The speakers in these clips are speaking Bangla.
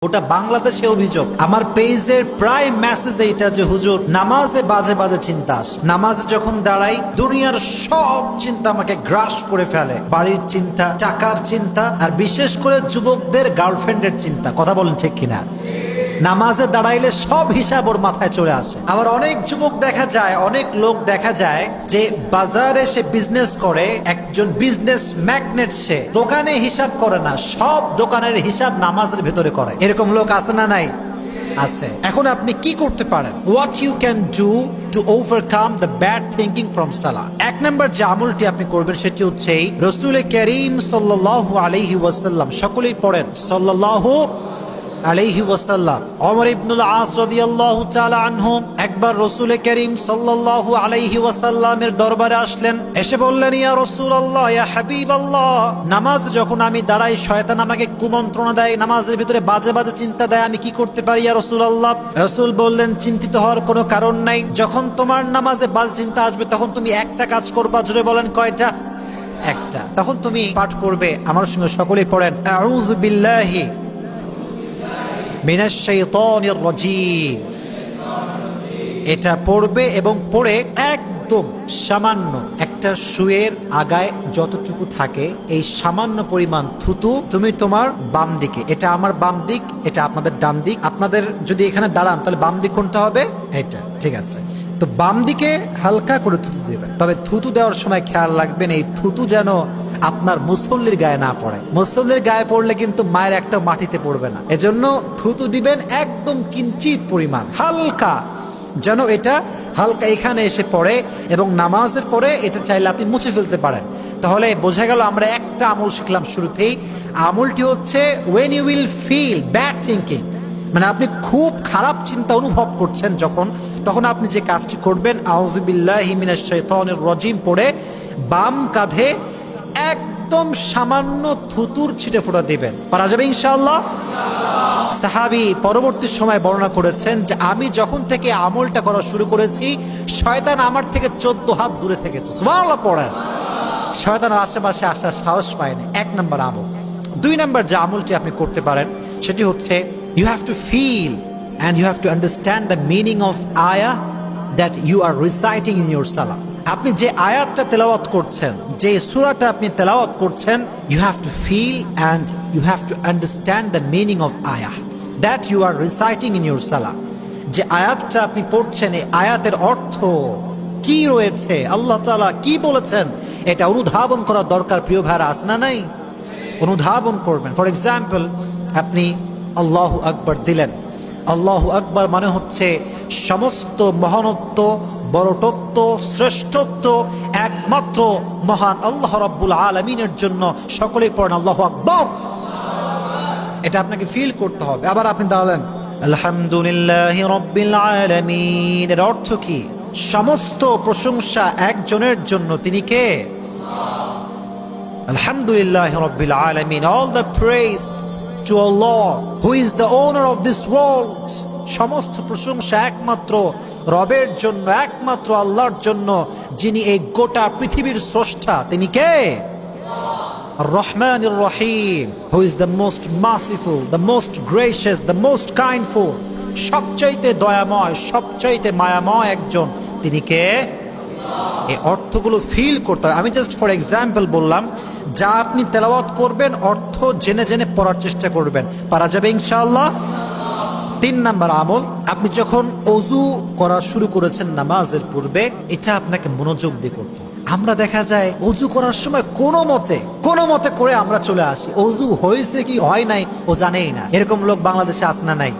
ওটা বাংলাদেশে অভিযোগ। আমার পেজের প্রায় মেসেজ এইটা যে হুজুর নামাজে বাজে বাজে চিন্তা আসে, নামাজে যখন দাঁড়াই দুনিয়ার সব চিন্তা আমাকে গ্রাস করে ফেলে, বাড়ির চিন্তা, টাকার চিন্তা, আর বিশেষ করে যুবকদের গার্লফ্রেন্ডের চিন্তা। কথা বলেন ঠিক কিনা? নামাজে দাঁড়াইলে সব হিসাব ওর মাথায় চলে আসে। আবার অনেক যুবক দেখা যায়, অনেক লোক দেখা যায় যে বাজারে সে বিজনেস করে, একজন বিজনেস ম্যাগনেট, সে দোকানে হিসাব করে না, সব দোকানের হিসাব নামাজের ভেতরে করে। এরকম লোক আছে না নাই? আছে। এখন আপনি কি করতে পারেন? What you can do to overcome the bad thinking from সালাহ। এক নম্বর যে আমলটি আপনি করবেন সেটি হচ্ছে রাসূল করিম সাল্লাল্লাহু আলাইহি ওয়াসাল্লাম, সকলেই পড়েন সাল্লাল্লাহু আলাইহি ওয়াসাল্লাম। ওমর ইবনুল আস রাদিয়াল্লাহু তাআলা আনহু একবার রাসূল করিম সাল্লাল্লাহু আলাইহি ওয়াসাল্লামের দরবারে আসলেন, এসে বললেন, ইয়া রাসূলুল্লাহ, ইয়া হাবিবাল্লাহ, নামাজ যখন আমি দাঁড়াই শয়তান আমাকে কুমন্ত্রণা দেয়, নামাজের ভিতরে বাজে বাজে চিন্তা দেয়, আমি কি করতে পারি ইয়া রাসূলুল্লাহ? রাসূল বললেন, চিন্তিত হওয়ার কোনো কারণ নাই। যখন তোমার নামাজে বাজে চিন্তা আসবে তখন তুমি একটা কাজ করবা। জোরে বলেন, কয়টা? একটা। তখন তুমি পাঠ করবে আমার সঙ্গে, সকলেই পড়েন, আউযু বিল্লাহি মিনাশ শাইতানির রাজীম। এটা পড়বে এবং পড়ে একদম সামান্য একটা সুয়ের আগায় যতটুকু থাকে এই সামান্য পরিমাণ থুতু তুমি তোমার বাম দিকে, এটা আমার বাম দিক, এটা আপনাদের ডান দিক, আপনাদের যদি এখানে দাঁড়ান তাহলে বাম দিক কোনটা হবে? এটা, ঠিক আছে। তো বাম দিকে হালকা করে থুতু দেবেন, তবে থুতু দেওয়ার সময় খেয়াল রাখবেন এই থুতু যেন আপনার মুসল্লির গায়ে না পড়ে। মুসল্লির গায়ে পড়লে কিন্তু মায়ের একটা মাটিতে পড়বে না, এজন্য থুতু দিবেন একদম কিঞ্চিত পরিমাণ, হালকা, যেন এটা হালকা এখানে এসে পড়ে। এবং নামাজের পরে এটা চাইলে আপনি মুছে ফেলতে পারেন। তাহলে বোঝা গেল আমরা একটা আমল শিখলাম শুরুতেই। আমলটি হচ্ছে when you will feel bad thinking, মানে আপনি খুব খারাপ চিন্তা অনুভব করছেন যখন, তখন আপনি যে কাজটি করবেন, আউযু বিল্লাহি মিনাশ শাইতানির রাজীম পড়ে বাম কাঁধে একদম সামান্য থুতুর ছিটে ফোঁটা দিবেন। পারা যাবে ইনশাআল্লাহ? সাহাবী পরবর্তী সময় বর্ণনা করেছেন যে আমি যখন থেকে আমলটা করা শুরু করেছি শয়তান আমার থেকে 14 হাত দূরে থেকেছে। সুবহানাল্লাহ পড়েন। শয়তানের আশেপাশে আসার সাহস পায় না। এক নম্বর আমল। দুই নম্বর যে আমলটি আপনি করতে পারেন সেটি হচ্ছে you have to feel and you have to understand the meaning of আয়াহ that you are reciting in your সালাহ। আপনি যে আয়াতটা তেলাওয়াত করছেন, যে সূরাটা আপনি তেলাওয়াত করছেন, you have to feel and you have to understand the meaning of আয়াহ that you are reciting in your সালাহ। যে আয়াতটা আপনি পড়ছেন এই আয়াতের অর্থ কি রয়েছে, আল্লাহ তাআলা কি বলেছেন, এটা অনুধাবন করার দরকার। প্রিয় ভাইরা, আছে না নাই? অনুধাবন করবেন। ফর এক্সাম্পল, আপনি আল্লাহু আকবার দিলেন। আল্লাহু আকবার মানে হচ্ছে সমস্ত মহানত্ব, বড়টত্ব, শ্রেষ্ঠত্ব একমাত্র মহান আল্লাহ রাব্বুল আলামিনের জন্য। সকলেই পড়েন আল্লাহু আকবার। এটা আপনাকে ফিল করতে হবে। আবার আপনি দাঁড়ালেন, আলহামদুলিল্লাহি রাব্বিল আলামিন। এর অর্থ কি? সমস্ত প্রশংসা একজনের জন্য, তিনি কে? আলহামদুলিল্লাহি রাব্বিল আলামিন। All the praise to Allah who is the owner of this world. সমস্ত প্রশংসা একমাত্র রবের জন্য, একমাত্র আল্লাহর জন্য, যিনি এই গোটা পৃথিবীর স্রষ্টা। তিনি কে? রহমানির রহিম, who is the most merciful, the most gracious, the most kindful. সবচাইতে দয়াময়, সবচাইতে মায়াময় একজন, তিনি কে? এই অর্থগুলো ফিল করতে হবে। আমি জাস্ট ফর এক্সাম্পল বললাম, যা আপনি তেলাওয়াত করবেন অর্থ জেনে জেনে পড়ার চেষ্টা করবেন। পারা যাবে ইনশাআল্লাহ? তিন নাম্বার আমল, আপনি যখন অজু করা শুরু করেছেন নামাজের পূর্বে, এটা আপনাকে মনোযোগ দিয়ে করতে হবে। আমরা দেখা যায় অজু করার সময় কোনো মতে করে আমরা চলে আসি, অজু হয়েছে কি হয় নাই ও জানেই না। এরকম লোক বাংলাদেশে আছে না নাই?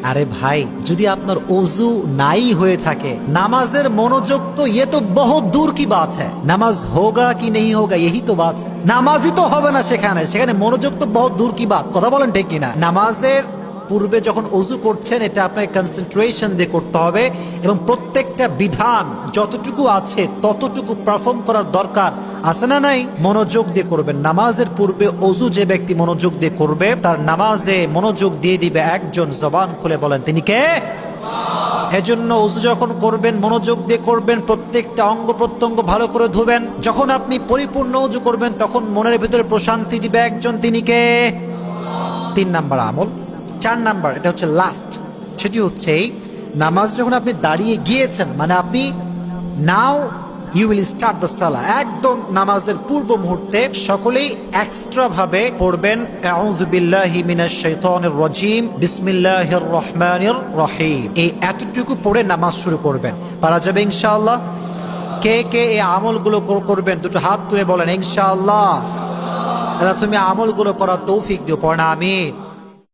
আরে ভাই, যদি আপনার অজু নাই হয়ে থাকে, নামাজের মনোযোগ তো ये तो बहुत दूर की बात है। নামাজ হোগা কি नहीं होगा यही तो बात है। নামাজই তো হবে না সেখানে মনোযোগ তো बहुत दूर की बात। কথা বলেন ঠিক কিনা? নামাজের পূর্বে যখন অজু করছেন এটা আপনাকে কনসেন্ট্রেশন দিয়ে করতে হবে এবং প্রত্যেকটা বিধান যতটুকু আছে ততটুকু পারফর্ম করার দরকার, আছে না নাই? মনোযোগ দিয়ে করবেন। নামাজের পূর্বে অজু যে ব্যক্তি মনোযোগ দিয়ে করবে তার নামাজে মনোযোগ দিয়ে দিবে একজন। জবান খুলে বলেন, তিনি কে? এজন্য অজু যখন করবেন মনোযোগ দিয়ে করবেন, প্রত্যেকটা অঙ্গ প্রত্যঙ্গ ভালো করে ধুবেন। যখন আপনি পরিপূর্ণ অজু করবেন তখন মনের ভিতরে প্রশান্তি দিবে একজন, তিনি কে? তিন নাম্বার আমল, 4 নাম্বার, এটা হচ্ছে লাস্ট, সেটি হচ্ছে নামাজ যখন আপনি দাঁড়িয়ে গিয়েছেন, মানে আপনি now you will start the সালাহ, একদম নামাজের পূর্ব মুহূর্তে সকলেই এক্সট্রা ভাবে পড়বেন আউযু বিল্লাহি মিনাশ শাইতানির রাজিম বিসমিল্লাহির রহমানির রহিম, এই এতটুকু পড়ে নামাজ শুরু করবেন। পারা যাবে ইনশাআল্লাহ? কে কে এই আমলগুলো করবেন দুটো হাত তুলে বলেন ইনশাআল্লাহ। তুমি আমলগুলো করার তৌফিক দিও, পড়না আমিন।